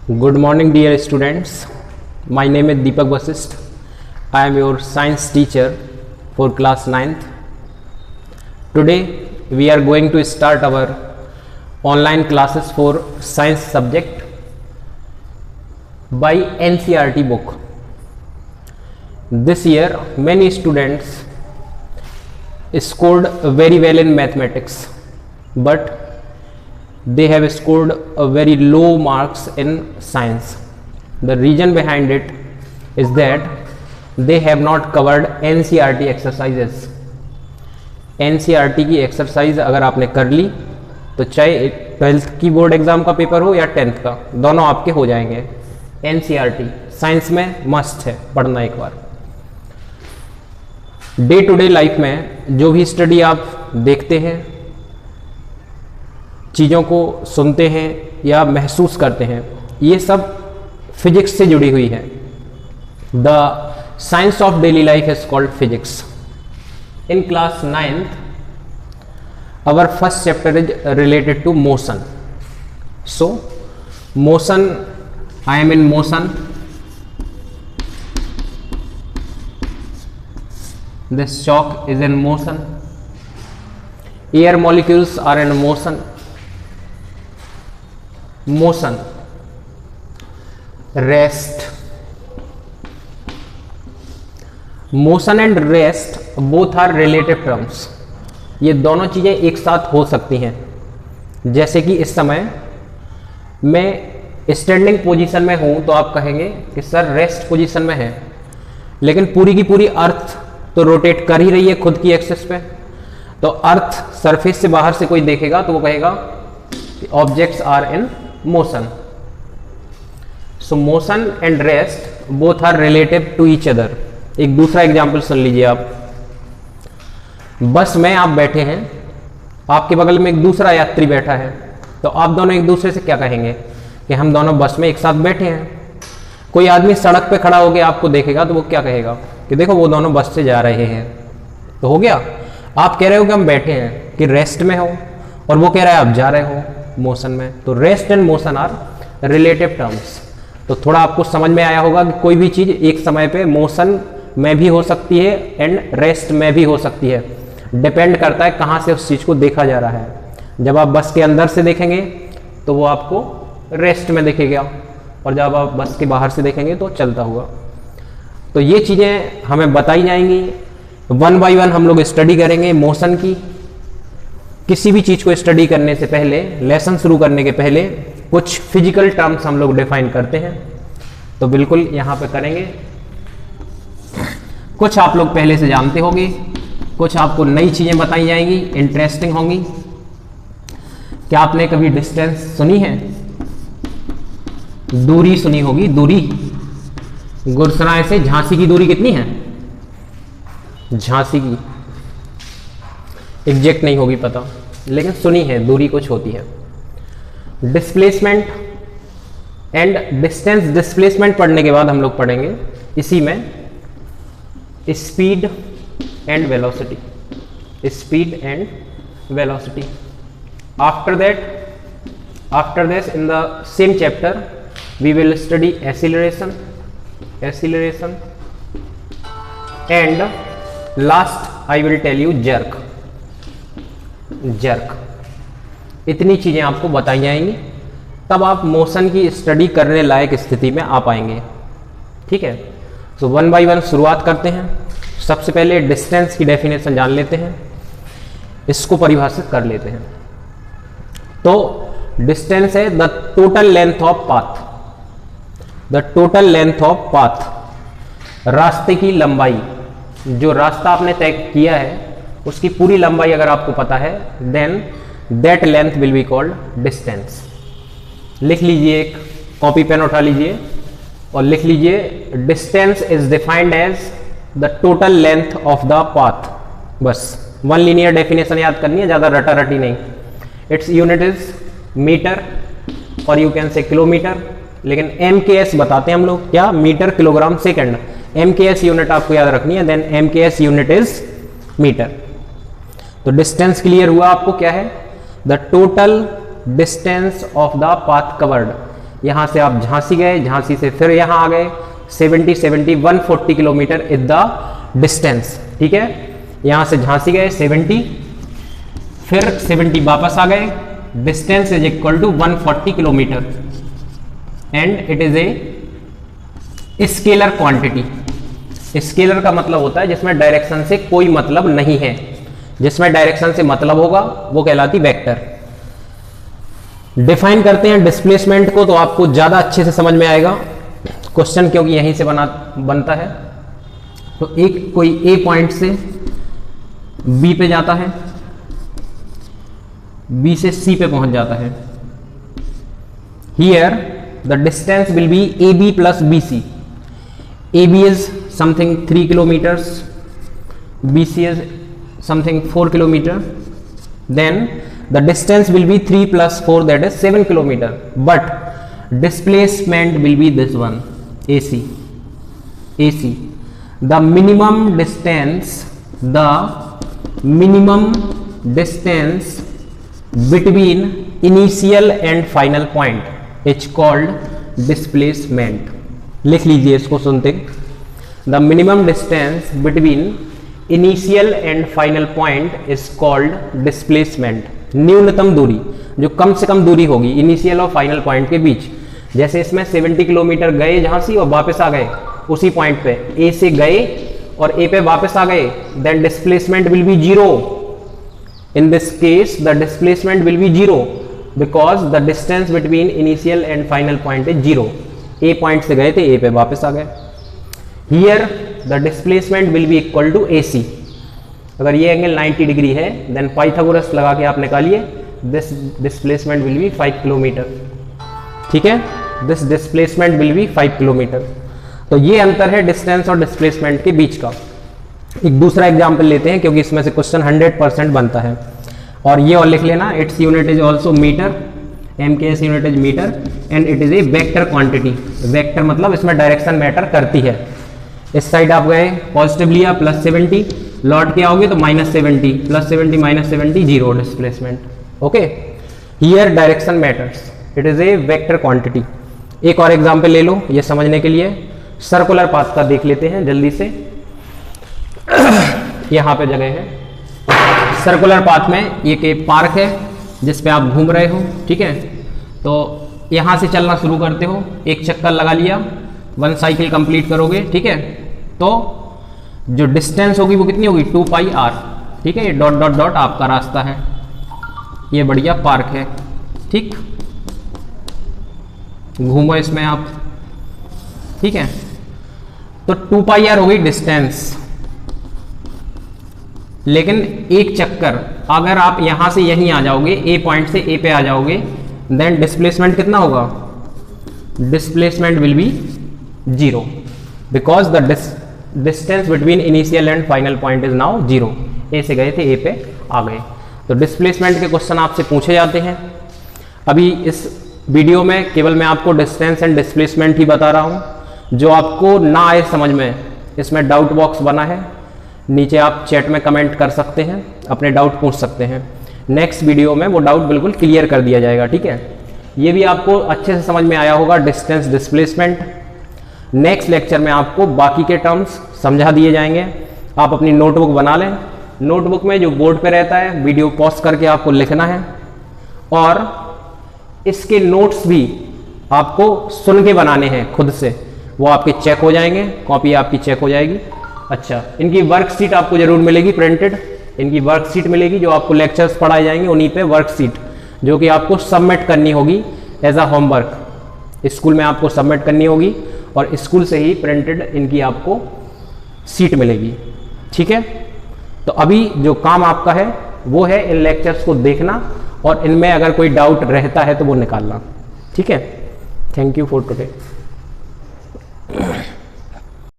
Good morning, dear students. My name is Deepak Vasist. I am your science teacher for class 9th. Today we are going to start our online classes for science subject by NCERT book. This year many students scored very well in mathematics, but they have scored a very low marks in science. The reason behind it is that they have not covered NCERT exercises. NCERT की exercise अगर आपने कर ली तो चाहे 12th की board exam का paper हो या 10th का, दोनों आपके हो जाएंगे. NCERT साइंस में मस्ट है पढ़ना एक बार. डे टू डे लाइफ में जो भी स्टडी आप देखते हैं, चीज़ों को सुनते हैं या महसूस करते हैं, ये सब फिजिक्स से जुड़ी हुई है. The science of daily life is called physics. In class 9th our first chapter is related to motion. So motion, I am in motion. This chalk is in motion. Air molecules are in motion. Motion, rest. Motion and rest both are relative terms. ये दोनों चीज़ें एक साथ हो सकती हैं. जैसे कि इस समय मैं स्टैंडिंग पोजीशन में हूं तो आप कहेंगे कि सर रेस्ट पोजीशन में है, लेकिन पूरी की पूरी अर्थ तो रोटेट कर ही रही है खुद की एक्सिस पे. तो अर्थ सरफेस से बाहर से कोई देखेगा तो वो कहेगा कि objects are in motion. So motion and rest both are relative to each other. एक दूसरा एग्जाम्पल सुन लीजिए आप. बस में आप बैठे हैं, आपके बगल में एक दूसरा यात्री बैठा है, तो आप दोनों एक दूसरे से क्या कहेंगे कि हम दोनों बस में एक साथ बैठे हैं. कोई आदमी सड़क पे खड़ा होकर आपको देखेगा तो वो क्या कहेगा कि देखो वो दोनों बस से जा रहे हैं. तो हो गया. आप कह रहे हो कि हम बैठे हैं कि रेस्ट में हो, और वो कह रहा है आप जा रहे हो मोशन में. तो rest and motion are relative terms. तो थोड़ा आपको समझ में आया होगा कि कोई भी चीज एक समय पे मोशन में भी हो सकती है एंड रेस्ट में भी हो सकती है. डिपेंड करता है कहाँ से उस चीज को देखा जा रहा है. जब आप बस के अंदर से देखेंगे तो वो आपको रेस्ट में दिखेगा, और जब आप बस के बाहर से देखेंगे तो चलता हुआ. तो ये चीजें हमें बताई जाएंगी. वन बाय वन हम लोग स्टडी करेंगे मोशन की. किसी भी चीज को स्टडी करने से पहले, लेसन शुरू करने के पहले कुछ फिजिकल टर्म्स हम लोग डिफाइन करते हैं. तो बिल्कुल यहां पे करेंगे. कुछ आप लोग पहले से जानते होंगे, कुछ आपको नई चीजें बताई जाएंगी, इंटरेस्टिंग होंगी. क्या आपने कभी डिस्टेंस सुनी है? दूरी सुनी होगी. दूरी, गुरसराय से झांसी की दूरी कितनी है? झांसी की एग्जैक्ट नहीं होगी पता, लेकिन सुनी है दूरी कुछ होती है. Displacement and distance. डिस्प्लेसमेंट पढ़ने के बाद हम लोग पढ़ेंगे इसी में speed and velocity. Speed and velocity. After this in the same chapter we will study acceleration and last I will tell you jerk. इतनी चीजें आपको बताई जाएंगी, तब आप मोशन की स्टडी करने लायक स्थिति में आ पाएंगे. ठीक है. तो वन बाय वन शुरुआत करते हैं. सबसे पहले डिस्टेंस की डेफिनेशन जान लेते हैं, इसको परिभाषित कर लेते हैं. तो डिस्टेंस है the total length of path. The total length of path, रास्ते की लंबाई. जो रास्ता आपने तय किया है उसकी पूरी लंबाई अगर आपको पता है, then that length will be called distance. लिख लीजिए, एक कॉपी पेन उठा लीजिए और लिख लीजिए distance is defined as the total length of the path. बस वन लीनियर डेफिनेशन याद करनी है, ज्यादा रटा रटी नहीं. इट्स यूनिट इज मीटर और यू कैन से किलोमीटर, लेकिन MKS बताते हैं हम लोग. क्या? Metre kilogram second. MKS unit आपको याद रखनी है, then MKS unit is metre. तो डिस्टेंस क्लियर हुआ आपको क्या है? The total distance of the path covered. यहाँ से आप झांसी गए, झांसी से फिर यहाँ आ गए, 140 किलोमीटर इज द डिस्टेंस। ठीक है, यहाँ से झांसी गए 70, फिर 70 वापस आ गए, distance is equal to 140 kilometre and it is a scalar quantity. Scalar का मतलब होता है जिसमें डायरेक्शन से कोई मतलब नहीं है, जिसमें डायरेक्शन से मतलब होगा वो कहलाती वेक्टर। डिफाइन करते हैं डिस्प्लेसमेंट को, तो आपको ज्यादा अच्छे से समझ में आएगा क्वेश्चन, क्योंकि यहीं से बनता है। तो एक कोई ए पॉइंट से बी पे जाता है, बी से सी पे पहुंच जाता है। Here the distance will be A B plus B C. A B is something 3 kilometres, B C is something 4 kilometer, then the distance will be 3 plus 4, that is 7 kilometer, but displacement will be this one, AC. The minimum distance between initial and final point is called displacement. लिख लीजिए इसको सुनते। The minimum distance between initial and final point is called displacement. न्यूनतम दूरी, जो कम से कम दूरी होगी इनिशियल और फाइनल पॉइंट के बीच। जैसे इसमें 70 किलोमीटर गए झांसी और वापस आ गए उसी पॉइंट पे, ए से गए और ए पे वापस आ गए, then displacement will be 0। In this case the displacement will be 0 because the distance between initial and final point is 0। A point से गए थे, ए पे वापस आ गए। Here the displacement will be equal to AC। अगर ये angle 90 degree है देन पाइथागोरस लगा के आप निकालिए, this displacement will be 5 kilometre. ठीक है, this displacement will be 5 kilometre. तो ये अंतर है डिस्टेंस और डिस्प्लेसमेंट के बीच का। एक दूसरा एग्जाम्पल लेते हैं क्योंकि इसमें से क्वेश्चन 100% बनता है। और ये और लिख लेना, its unit is also metre, MKS unit is metre and it is a vector quantity. Vector मतलब इसमें डायरेक्शन मैटर करती है। इस साइड आप गए, पॉजिटिव लिया +70, लौट के आओगे तो -70, +70 -70 0 displacement. Okay, here direction matters, it is a vector quantity. एक और एग्जांपल ले लो ये समझने के लिए। सर्कुलर पाथ का देख लेते हैं जल्दी से। यहाँ पे जगह है, सर्कुलर पाथ में एक पार्क है जिस पे आप घूम रहे हो। ठीक है, तो यहाँ से चलना शुरू करते हो, एक चक्कर लगा लिया, 1 साइकिल कंप्लीट करोगे। ठीक है, तो जो डिस्टेंस होगी वो कितनी होगी 2πr। ठीक है, ये डॉट डॉट डॉट आपका रास्ता है, ये बढ़िया पार्क है। ठीक, घूमो इसमें आप। ठीक है, तो 2πr हो गई डिस्टेंस। लेकिन एक चक्कर अगर आप यहां से यहीं आ जाओगे, ए पॉइंट से ए पे आ जाओगे, देन डिस्प्लेसमेंट कितना होगा? Displacement will be 0 because the distance between initial and final point is now 0। ए से गए थे, ए पे आ गए। तो डिस्प्लेसमेंट के क्वेश्चन आपसे पूछे जाते हैं। अभी इस वीडियो में केवल मैं आपको डिस्टेंस एंड डिस्प्लेसमेंट ही बता रहा हूं। जो आपको ना आए समझ में, इसमें डाउट बॉक्स बना है, नीचे आप चैट में कमेंट कर सकते हैं, अपने डाउट पूछ सकते हैं। नेक्स्ट वीडियो में वो डाउट बिल्कुल क्लियर कर दिया जाएगा। ठीक है, ये भी आपको अच्छे से समझ में आया होगा डिस्टेंस डिस्प्लेसमेंट। नेक्स्ट लेक्चर में आपको बाकी के टर्म्स समझा दिए जाएंगे। आप अपनी नोटबुक बना लें, नोटबुक में जो बोर्ड पे रहता है वीडियो पॉज करके आपको लिखना है, और इसके नोट्स भी आपको सुन के बनाने हैं खुद से, वो आपके चेक हो जाएंगे, कॉपी आपकी चेक हो जाएगी। अच्छा, इनकी वर्कशीट आपको जरूर मिलेगी प्रिंटेड, इनकी वर्कशीट मिलेगी जो आपको लेक्चर्स पढ़ाए जाएंगे, उन्हीं पे वर्कशीट जो कि आपको सबमिट करनी होगी एज अ होमवर्क। स्कूल में आपको सबमिट करनी होगी और स्कूल से ही प्रिंटेड इनकी आपको सीट मिलेगी। ठीक है, तो अभी जो काम आपका है वो है इन लेक्चर्स को देखना और इनमें अगर कोई डाउट रहता है तो वो निकालना। ठीक है, थैंक यू फॉर टुडे।